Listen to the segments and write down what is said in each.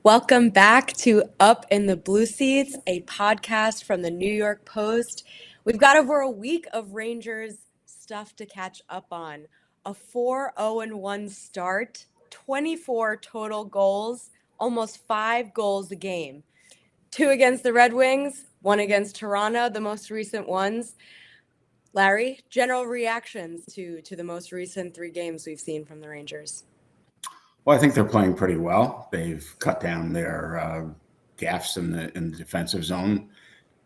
Welcome back to Up in the Blue Seats, a podcast from the New York Post. We've got over a week of Rangers stuff to catch up on. A 4-0-1 start, 24 total goals, almost 5 goals a game. 2 against the Red Wings, 1 against Toronto, the most recent ones. Larry, general reactions to the most recent 3 games we've seen from the Rangers. Well, I think they're playing pretty well. They've cut down their gaffes in the defensive zone.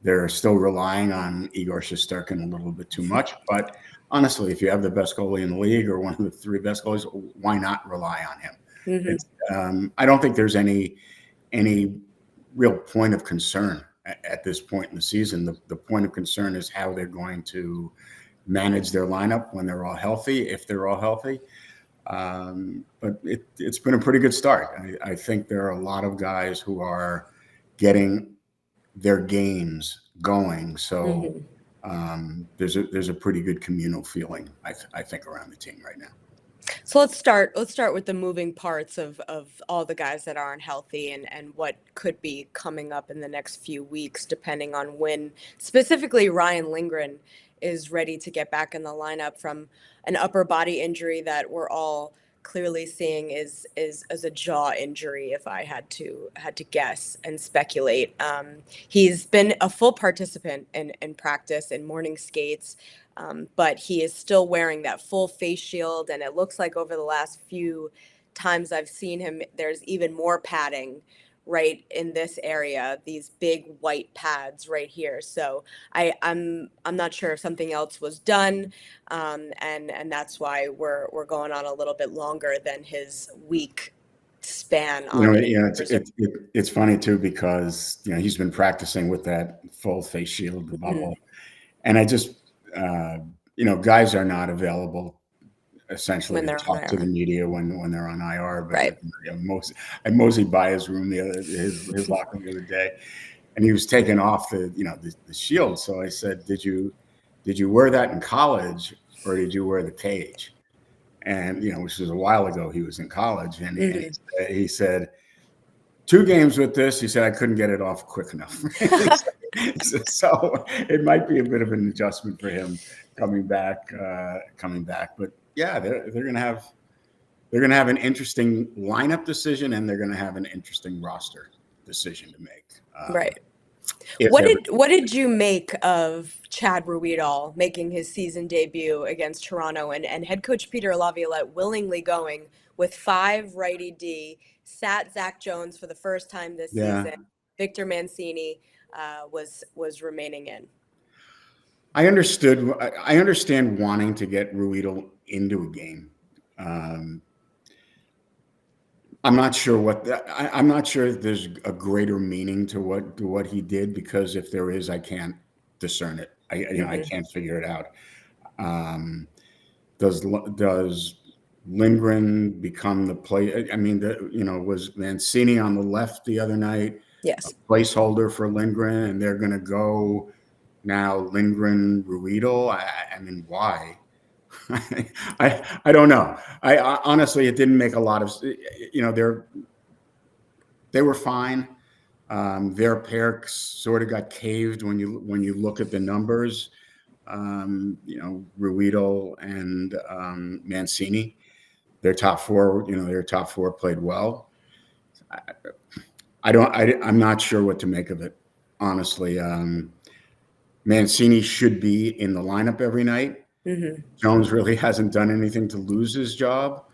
They're still relying on Igor Shesterkin a little bit too much. But honestly, if you have the best goalie in the league or one of the 3 best goalies, why not rely on him? I don't think there's any real point of concern at this point in the season. The point of concern is how they're going to manage their lineup when they're all healthy, if they're all healthy. But it's been a pretty good start. I think there are a lot of guys who are getting their games going. So there's a pretty good communal feeling, I think, around the team right now. So let's start with the moving parts of all the guys that aren't healthy and what could be coming up in the next few weeks, depending on when specifically Ryan Lindgren is ready to get back in the lineup from an upper body injury that we're all clearly seeing is a jaw injury, if I had to guess and speculate. He's been a full participant in practice and morning skates, but he is still wearing that full face shield, and it looks like over the last few times I've seen him, there's even more padding right in this area, these big white pads right here. So I'm not sure if something else was done, and that's why we're going on a little bit longer than his week span. It's funny too, because he's been practicing with that full face shield, the bubble, and I just guys are not available essentially to talk to the media when they're on IR. But right. I moseyed by his room his locker the other day, and he was taking off the shield. So I said, "Did you wear that in college, or did you wear the cage?" And which was a while ago. He was in college, and he said, 2 games with this. He said, I couldn't get it off quick enough. So it might be a bit of an adjustment for him coming back. But yeah, they're going to have an interesting lineup decision, and they're going to have an interesting roster decision to make. Right. What did you make of Chad Ruhwedel making his season debut against Toronto and head coach Peter Laviolette willingly going with 5 righty D, sat Zach Jones for the first time this season. Victor Mancini was remaining in. I understand wanting to get Ruhwedel into a game. I'm not sure I'm not sure if there's a greater meaning to what he did, because if there is, I can't discern it. I can't figure it out. Does Lindgren become the play? I mean, was Mancini on the left the other night? Yes. A placeholder for Lindgren, and they're going to go now Lindgren, Ruhwedel. I mean, why? I don't know. I honestly, it didn't make a lot of. They were fine. Their pair sort of got caved when you look at the numbers. Ruhwedel and Mancini, their top 4 played well. I'm not sure what to make of it, honestly. Mancini should be in the lineup every night. Jones really hasn't done anything to lose his job.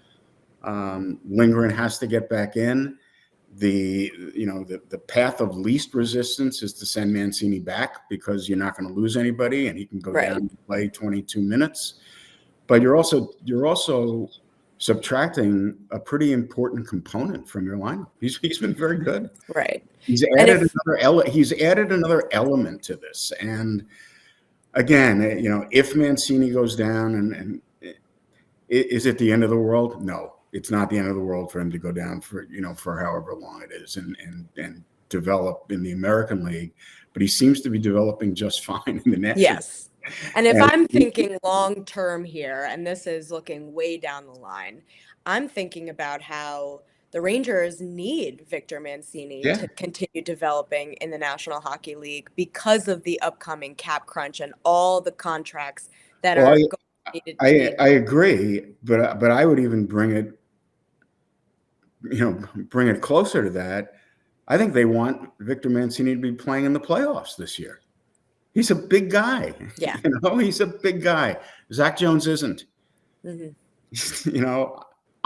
Lindgren has to get back in. The path of least resistance is to send Mancini back, because you're not going to lose anybody, and he can go down and play 22 minutes. But you're also subtracting a pretty important component from your lineup. He's been very good. Right. He's added another element to this. And again, if Mancini goes down, and is it the end of the world? No, it's not the end of the world for him to go down for however long it is and develop in the American League. But he seems to be developing just fine in the National. Yes. And if I'm thinking long term here, and this is looking way down the line, I'm thinking about how the Rangers need Victor Mancini Yeah. to continue developing in the National Hockey League because of the upcoming cap crunch and all the contracts that Well, are going to need to be. I agree, but I would even bring it closer to that. I think they want Victor Mancini to be playing in the playoffs this year. He's a big guy. Yeah. He's a big guy. Zach Jones isn't. Mm-hmm.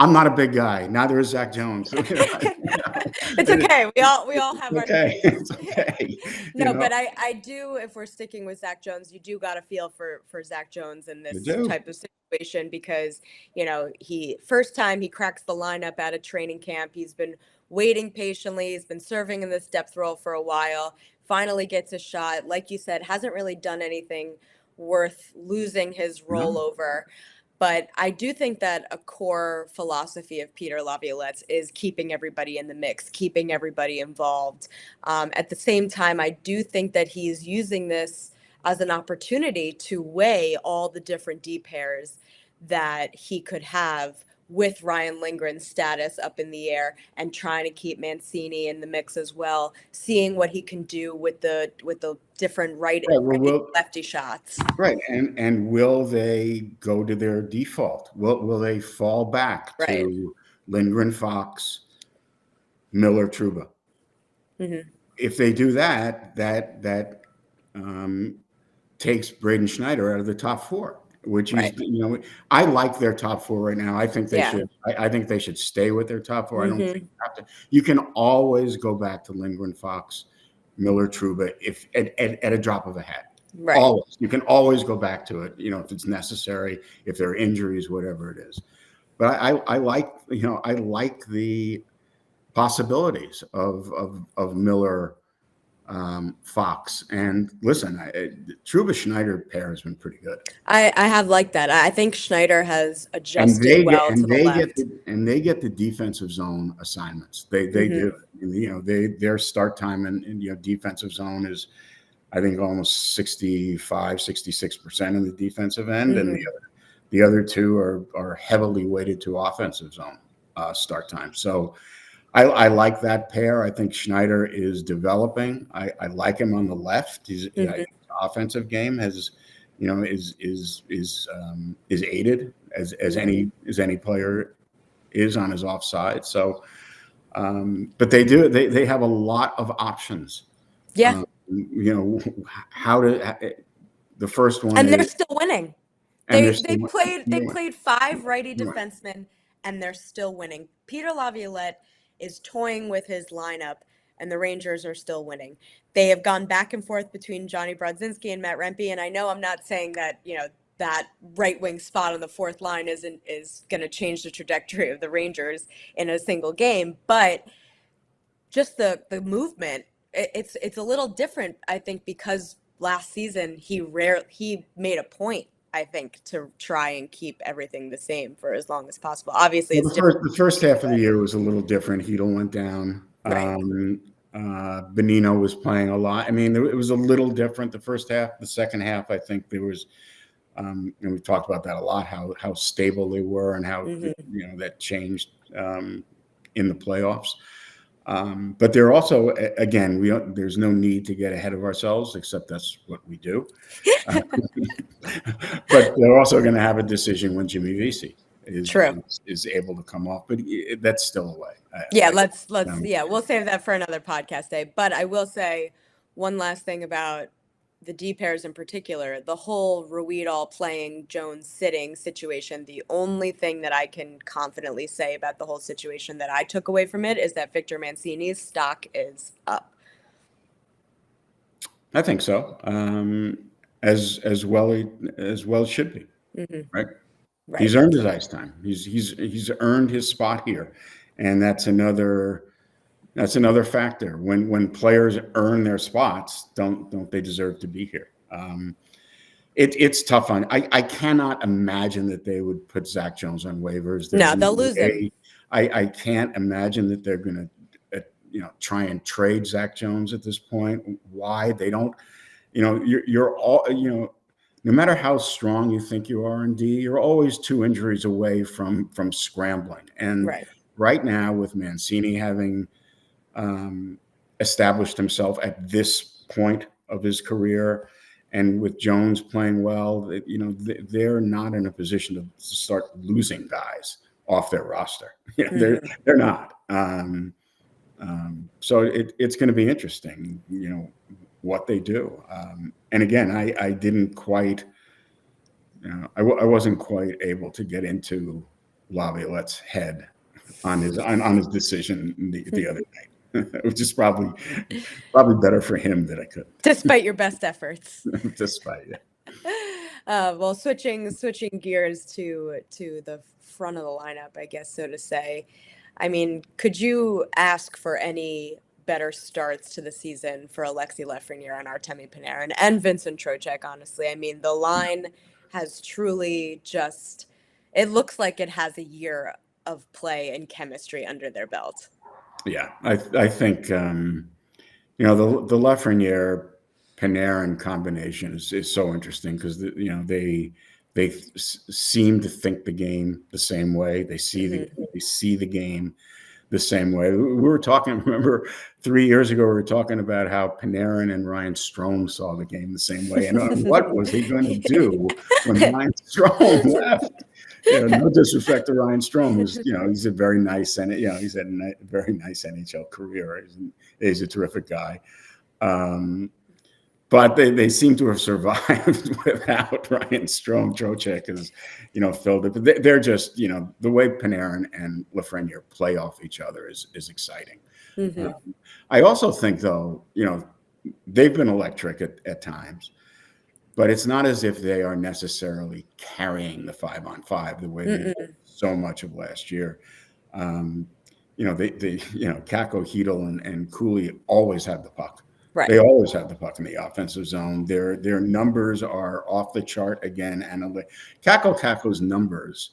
I'm not a big guy. Neither is Zach Jones. It's okay. We all have our Okay. things. It's okay. No, but I do, if we're sticking with Zach Jones, you do got to feel for Zach Jones in You this do. type of situation because, he first time he cracks the lineup at a training camp. He's been waiting patiently. He's been serving in this depth role for a while. Finally gets a shot. Like you said, hasn't really done anything worth losing his No. rollover. But I do think that a core philosophy of Peter Laviolette's is keeping everybody in the mix, keeping everybody involved. At the same time, I do think that he's using this as an opportunity to weigh all the different D pairs that he could have with Ryan Lindgren's status up in the air and trying to keep Mancini in the mix as well, seeing what he can do with the different right Right. and lefty shots. Right. And will they go to their default? Will they fall back Right. to Lindgren, Fox, Miller, Trouba? Mm-hmm. If they do that takes Braden Schneider out of the top four, which Right. I like their top four right now. I think they Yeah. should. I think they should stay with their top four. I don't think Mm-hmm. you have to. You can always go back to Lindgren, Fox, Miller, Trouba if at a drop of a hat. Right. Always. You can always go back to it, if it's necessary, if there are injuries, whatever it is. But I like, I like the possibilities of Miller, Fox, and listen, Trouba Schneider pair has been pretty good. I have liked that. I think Schneider has adjusted well to the left. They get the defensive zone assignments. They do. And, their start time in defensive zone is, I think, almost 65-66% in the defensive end, Mm-hmm. and the other two are heavily weighted to offensive zone start time. So I like that pair. I think Schneider is developing. I like him on the left. His offensive game has, is aided as any player is on his offside. So, but they have a lot of options. Yeah. How to the first one, and they're still winning. and They played 5 righty defensemen and they're still winning. Peter Laviolette is toying with his lineup and the Rangers are still winning. They have gone back and forth between Johnny Brodzinski and Matt Rempe, and I know I'm not saying that, that right wing spot on the fourth line is going to change the trajectory of the Rangers in a single game, but just the movement, it's a little different, I think, because last season he made a point, I think, to try and keep everything the same for as long as possible. Obviously, it's different. The first half of the year was a little different. Hedel went down. Right. Bonino was playing a lot. I mean, it was a little different the first half. The second half, I think there was, and we've talked about that a lot, how stable they were and how that changed in the playoffs. But they're also, again, there's no need to get ahead of ourselves, except that's what we do. But they're also going to have a decision when Jimmy Vesey is able to come off, but that's still a way. We'll save that for another podcast day. But I will say one last thing about the D pairs in particular, the whole Ruidal playing, Jones sitting situation. The only thing that I can confidently say about the whole situation that I took away from it is that Victor Mancini's stock is up. I think so. As well it should be. Right? He's earned his ice time. He's earned his spot here, and that's another factor. When players earn their spots, don't they deserve to be here? It's tough on. I cannot imagine that they would put Zach Jones on waivers. No, they'll lose him. I can't imagine that they're going to try and trade Zach Jones at this point. Why they don't? You're all no matter how strong you think you are in D, you're always 2 injuries away from scrambling. And right now, with Mancini having established himself at this point of his career, and with Jones playing well, they're not in a position to start losing guys off their roster. They're not. So it's going to be interesting, what they do. And again, I didn't quite, I wasn't quite able to get into Laviolette's head on his decision the other night, which is probably better for him that I could. Despite your best efforts. Despite it. Well, switching gears to the front of the lineup, I guess, so to say. I mean, could you ask for any better starts to the season for Alexi Lafreniere and Artemi Panarin and Vincent Trocheck, honestly? I mean, the line has truly just, it looks like it has a year of play and chemistry under their belt. Yeah, I think, the Lafreniere Panarin combination is so interesting because, they seem to think the game the same way. They see the game the same way. We were talking, remember 3 years ago, we were talking about how Panarin and Ryan Strome saw the game the same way. And what was he going to do when Ryan Strome left? No disrespect to Ryan Strome, who's, he's a very nice, and he's had a very nice NHL career. He's a terrific guy. But they seem to have survived without Ryan Strome. Trocheck is, filled it. But they're just, the way Panarin and Lafreniere play off each other is exciting. I also think, though, they've been electric at times, but it's not as if they are necessarily carrying the 5-on-5 the way they did so much of last year. Kakko, Hedel, and Cooley always have the puck. Right. They always have the puck in the offensive zone. Their numbers are off the chart again. And Kakko's numbers,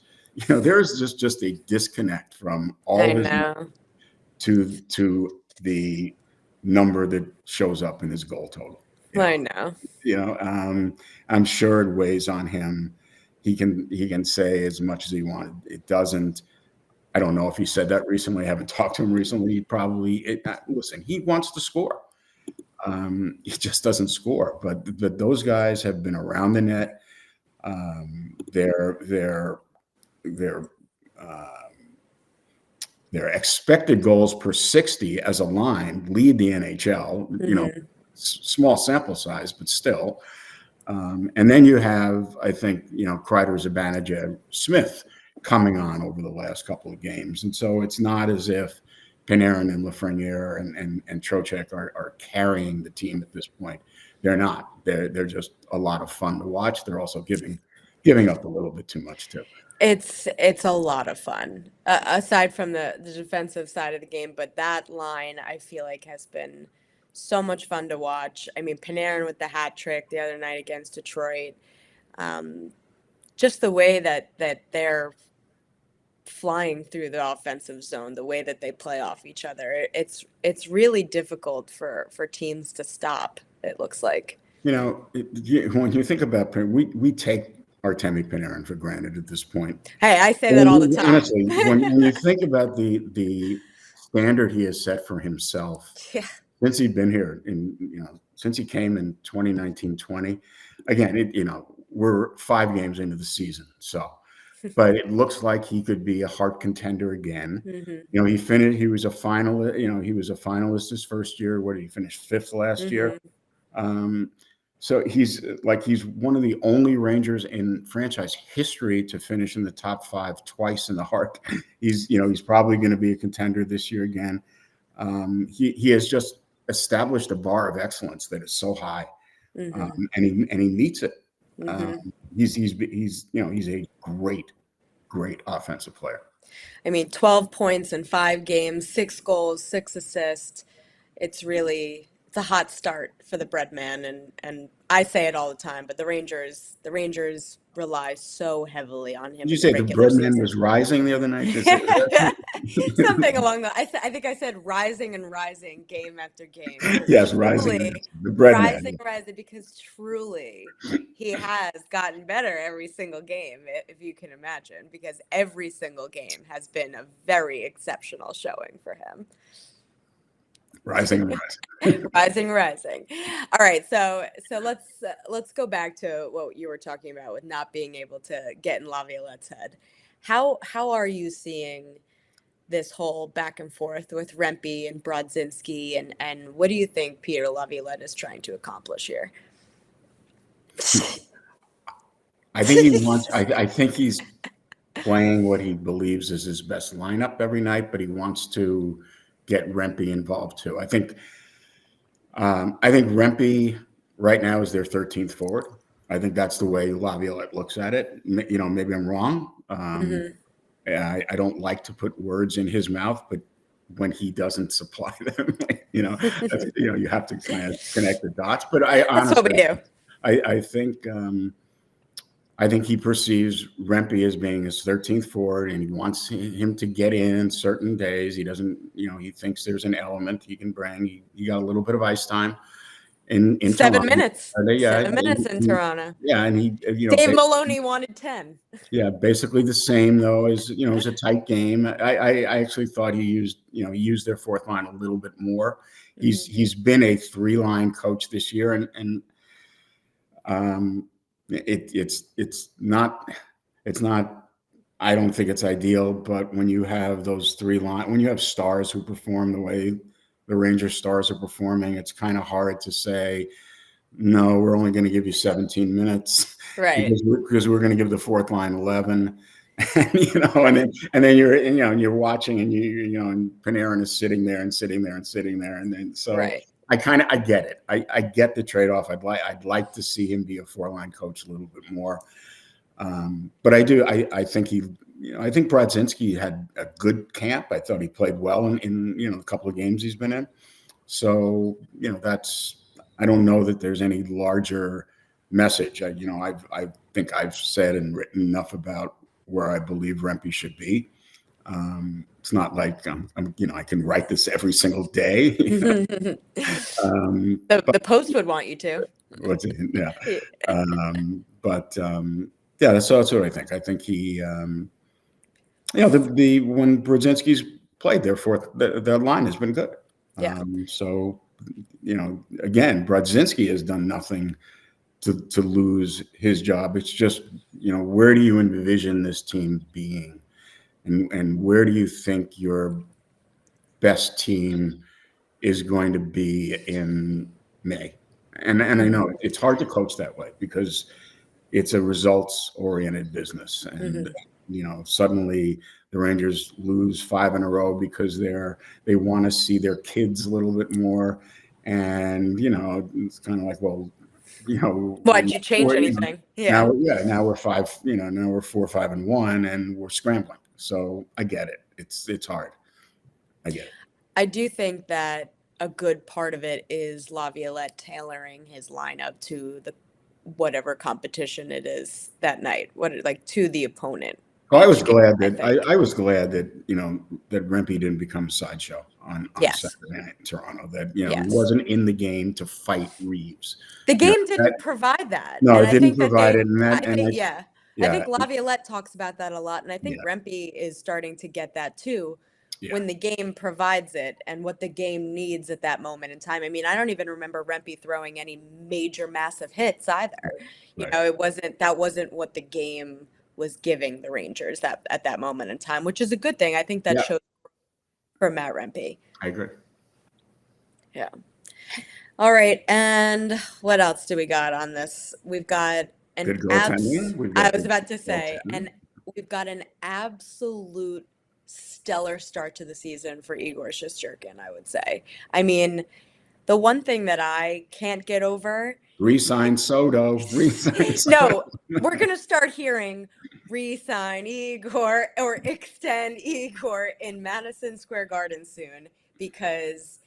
there's just a disconnect from all of his to the number that shows up in his goal total. I know. I'm sure it weighs on him. He can say as much as he wanted. It doesn't. I don't know if he said that recently. I haven't talked to him recently. Listen, he wants to score. He just doesn't score. But those guys have been around the net. Their expected goals per 60 as a line lead the NHL. Small sample size, but still. And then you have, I think, Kreider, Zibanejad, Smith coming on over the last couple of games, and so it's not as if Panarin and Lafreniere and Trocheck are carrying the team at this point. They're not. They're just a lot of fun to watch. They're also giving up a little bit too much too. It's a lot of fun, aside from the defensive side of the game. But that line, I feel like, has been so much fun to watch. I mean, Panarin with the hat trick the other night against Detroit. Just the way that they're flying through the offensive zone, the way that they play off each other, it's really difficult for teams to stop, it looks like. When you think about Panarin, we take Artemi Panarin for granted at this point. Hey, I say that all the time. Honestly, when you think about the standard he has set for himself since he's been here, since he came in 2019-20, again, we're 5 games into the season, so. But it looks like he could be a Hart contender again. He finished. He was a finalist. He was a finalist his first year. What did he finish? 5th last year. So he's one of the only Rangers in franchise history to finish in the top 5 twice in the Hart. He's probably going to be a contender this year again. He has just established a bar of excellence that is so high, and he meets it. He's a great offensive player. I mean, 12 points in 5 games, 6 goals, 6 assists. It's it's a hot start for the bread man, and I say it all the time, but the Rangers rely so heavily on him Did you in the say the regular breadman season. was rising the other night? Is that- Something along the I think I said rising and rising game after game because yes, rising. truly Yes. The breadman. rising because truly he has gotten better every single game, if you can imagine, because every single game has been a very exceptional showing for him. Rising and rising. Rising. All right, so let's go back to what you were talking about with not being able to get in Laviolette's head. How are you seeing this whole back and forth with Rempe and Brodzinski, and what do you think Peter Laviolette is trying to accomplish here? I think he wants. I think he's playing what he believes is his best lineup every night, but he wants to get Rempe involved too. I think Rempe right now is their 13th forward. I think that's the way Laviolette looks at it. You know, maybe I'm wrong. Mhm. I don't like to put words in his mouth, but when he doesn't supply them, you have to kind of connect the dots. But I That's what we honestly, do. I think I think he perceives Rempe as being his 13th forward, and he wants him to get in certain days. He doesn't, he thinks there's an element he can bring. He got a little bit of ice time in Seven Toronto. minutes. Yeah, 7 minutes in Toronto. yeah, and he, Dave Maloney wanted 10. yeah, basically the same though. As it was a tight game. I actually thought he used their fourth line a little bit more. He's been a 3-line coach this year, and um, it's not I don't think it's ideal, but when you have those when you have stars who perform the way the Rangers stars are performing, it's kind of hard to say no, we're only going to give you 17 minutes Right. because we're going to give the fourth line 11. And then you're watching, and and Panarin is sitting there and sitting there and sitting there, and then so Right. I get it. I get the trade off. I'd like to see him be a 4-line coach a little bit more. But I do. I think I think Brodzinski had a good camp. I thought he played well in a couple of games he's been in. So I don't know that there's any larger message. I think I've said and written enough about where I believe Rempe should be. It's not like I can write this every single day. The Post would want you to. Yeah. Yeah, that's what I think. I think he, when Brodzinski's played their line has been good. Yeah. So, again, Brodzinski has done nothing to lose his job. It's just, where do you envision this team being, and where do you think your best team is going to be in May? And I know it's hard to coach that way because it's a results-oriented business, and suddenly the Rangers lose 5 in a row because they want to see their kids a little bit more, and it's kind of like, well, Why'd you change anything? Yeah. now we're 5, now we're 4, 5, and 1, and we're scrambling. So I get it. It's hard. I get it. I do think that a good part of it is Laviolette tailoring his lineup to the whatever competition it is that night, to the opponent. Well, I was glad that I think. I was glad that that Rempe didn't become a sideshow on Yes. Saturday night in Toronto. That Yes. he wasn't in the game to fight Reeves. The game didn't provide that. No, And it I didn't think that provide they, it, and that I and think, I, yeah. I yeah, think Laviolette talks about that a lot, and I think Yeah. Rempe is starting to get that too. Yeah. When the game provides it and what the game needs at that moment in time. I mean, I don't even remember Rempe throwing any major massive hits either. Right. That wasn't what the game was giving the Rangers at that moment in time, which is a good thing. I think that shows for Matt Rempe. I agree. Yeah. All right, and what else do we got on this? We've got Good goaltending. I was about to say, and we've got an absolute stellar start to the season for Igor Shesterkin, I would say. I mean, the one thing that I can't get over. Re-sign Soto. No, we're going to start hearing re-sign Igor or extend Igor in Madison Square Garden soon, because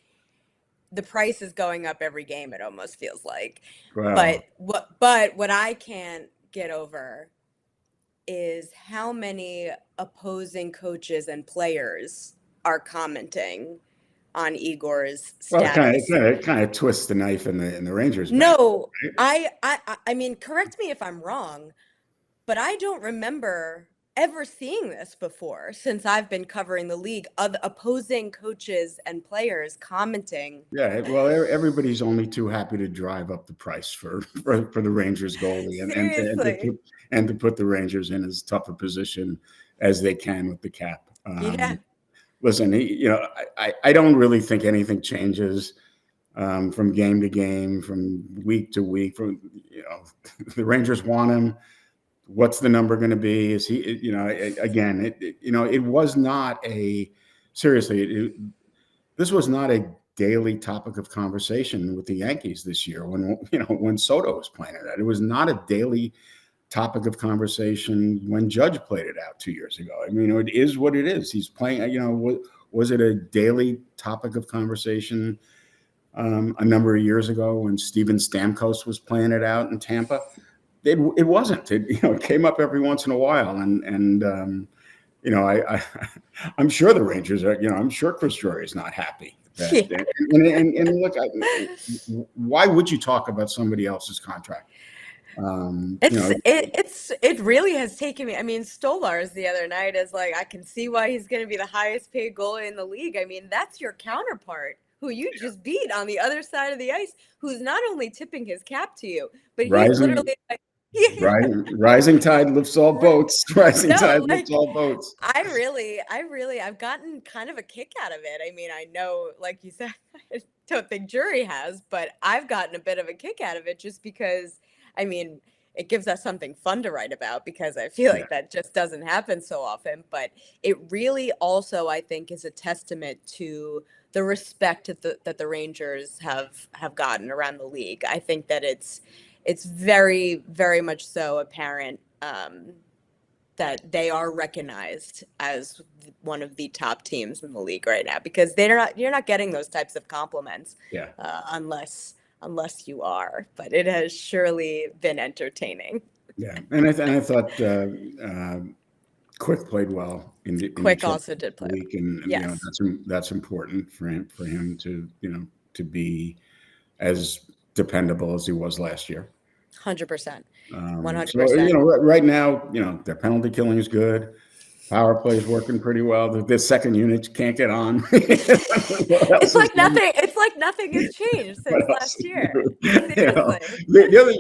the price is going up every game, it almost feels like. Well, But what I can't get over is how many opposing coaches and players are commenting on Igor's well, status. it kind of twists the knife in the Rangers' back. No, Right? I mean, correct me if I'm wrong, but I don't remember ever seeing this before since I've been covering the league, of opposing coaches and players commenting. Yeah, well, everybody's only too happy to drive up the price for the Rangers goalie Seriously. and to put the Rangers in as tough a position as they can with the cap. Yeah. Listen, I don't really think anything changes from game to game, from week to week. From the Rangers want him. What's the number going to be? Is he? Again, it was not a seriously. This was not a daily topic of conversation with the Yankees this year when Soto was playing it. It was not a daily topic of conversation when Judge played it out 2 years ago. I mean, it is what it is. He's playing. Was it a daily topic of conversation a number of years ago when Steven Stamkos was playing it out in Tampa? It wasn't. It came up every once in a while, and I'm sure the Rangers are. I'm sure Chris Drury is not happy. Yeah. And look, why would you talk about somebody else's contract? It really has taken me. I mean, Stolarz the other night is like, I can see why he's going to be the highest paid goalie in the league. I mean, that's your counterpart who you just beat on the other side of the ice, who's not only tipping his cap to you, but he's rising, literally like, yeah, rising tide lifts all boats. Rising tide no, lifts like all boats. I've gotten kind of a kick out of it. I mean, I know, like you said, I don't think Jury has, but I've gotten a bit of a kick out of it just because, I mean, it gives us something fun to write about because I feel Yeah, like that just doesn't happen so often. But it really also, I think, is a testament to the respect that the Rangers have gotten around the league. I think that it's very, very much so apparent that they are recognized as one of the top teams in the league right now because you're not getting those types of compliments yeah, unless you are. But it has surely been entertaining. yeah. And I thought Quick played well in the Quick Czech also did play. week, and Yes, that's important for him to to be as dependable as he was last year. 100%, 100%. So right now, their penalty killing is good. Power play is working pretty well. The second unit can't get on. What else It's is like new? nothing. It's like nothing has changed What since else last is year. new? Seriously. The other,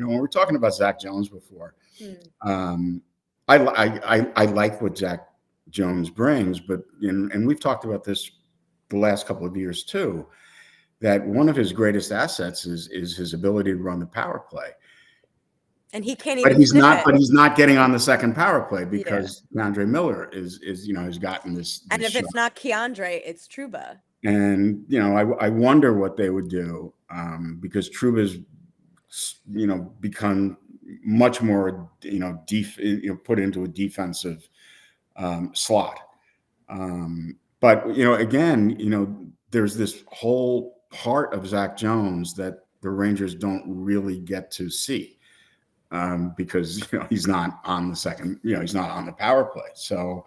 when we're talking about Zach Jones before, Hmm. um, I like what Zach Jones brings, but and we've talked about this the last couple of years too. That one of his greatest assets is his ability to run the power play. And he can't But even sniff it. he's not getting on the second power play Yeah. because Andre Miller has gotten And this if shot. it's not Keandre, it's Truba. And I wonder what they would do because Truba's become much more put into a defensive slot. But again, there's this whole part of Zach Jones that the Rangers don't really get to see because he's not on the second, he's not on the power play. So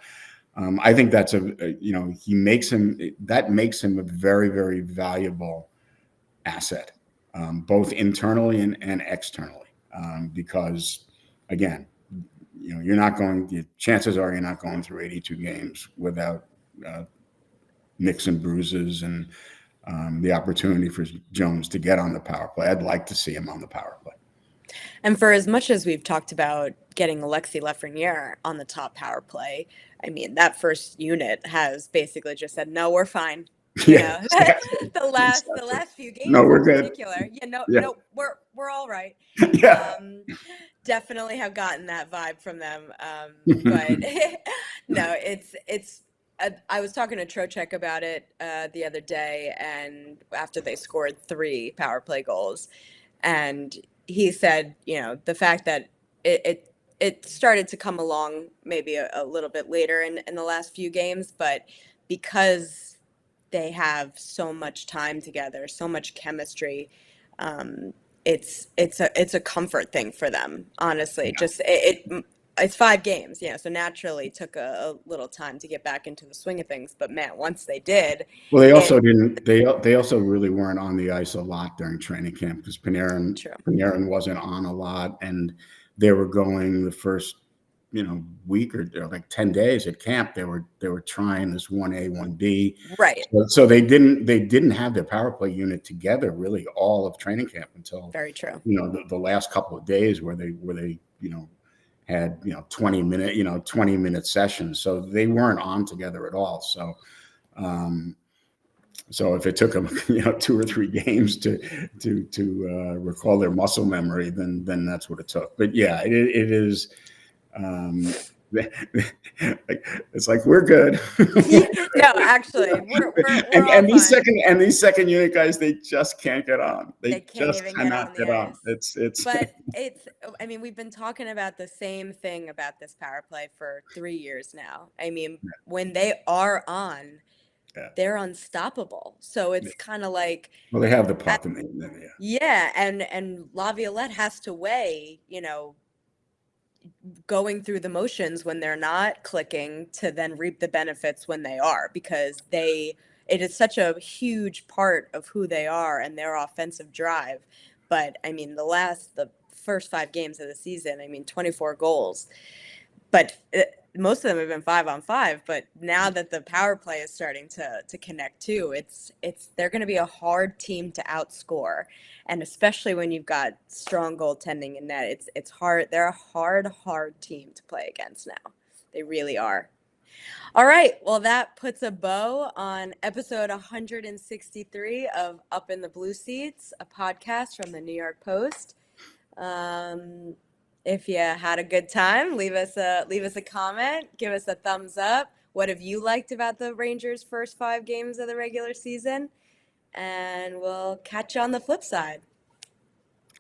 I think that's he makes him that makes him a very, very valuable asset, both internally and externally, because again, you're not going. Chances are you're not going through 82 games without uh, nicks and bruises and the opportunity for Jones to get on the power play. I'd like to see him on the power play. And for as much as we've talked about getting Alexi Lafreniere on the top power play, I mean, that first unit has basically just said, no, we're fine. Yeah, exactly. The Exactly. last few No, games we're in good. particular, yeah, no, Yeah, no, we're all right. yeah. Um, Definitely have gotten that vibe from them. But no, it's. I was talking to Trocheck about it the other day, and after they scored 3 power play goals, and he said, the fact that it started to come along maybe a little bit later in the last few games, but because they have so much time together, so much chemistry. Um, it's a comfort thing for them, honestly. Yeah. Just it's 5 games, so naturally it took a little time to get back into the swing of things. But man, once they did, Well, they it also didn't. They also really weren't on the ice a lot during training camp because true. Panarin wasn't on a lot, and they were going the first week or like 10 days at camp. They were trying this 1A 1B, Right. so they didn't have their power play unit together really all of training camp until Very true. the last couple of days where they had 20-minute sessions, so they weren't on together at all. Um, so if it took them, 2 or 3 games to recall their muscle memory, then that's what it took. But yeah, it is. Um, it's like we're good. No, actually, we're and all and these fine. second unit guys, they just can't get on. They They can't just even get cannot on the get on. ice. It's But I mean, we've been talking about the same thing about this power play for 3 years now. I mean, when they are on, yeah. they're unstoppable. So it's kind of like, Well, they have the uh, puck and yeah. yeah, and Laviolette has to weigh, going through the motions when they're not clicking to then reap the benefits when they are, because it is such a huge part of who they are and their offensive drive. But I mean, the first 5 games of the season, I mean, 24 goals, but most of them have been 5-on-5. But now that the power play is starting to connect too, they're going to be a hard team to outscore, and especially when you've got strong goaltending in net, it's hard. They're a hard team to play against now. They really are. All right, well, that puts a bow on episode 163 of Up in the Blue Seats, a podcast from the New York Post. Um, if you had a good time, leave us a comment, give us a thumbs up. What have you liked about the Rangers' first 5 games of the regular season? And we'll catch you on the flip side.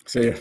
See ya.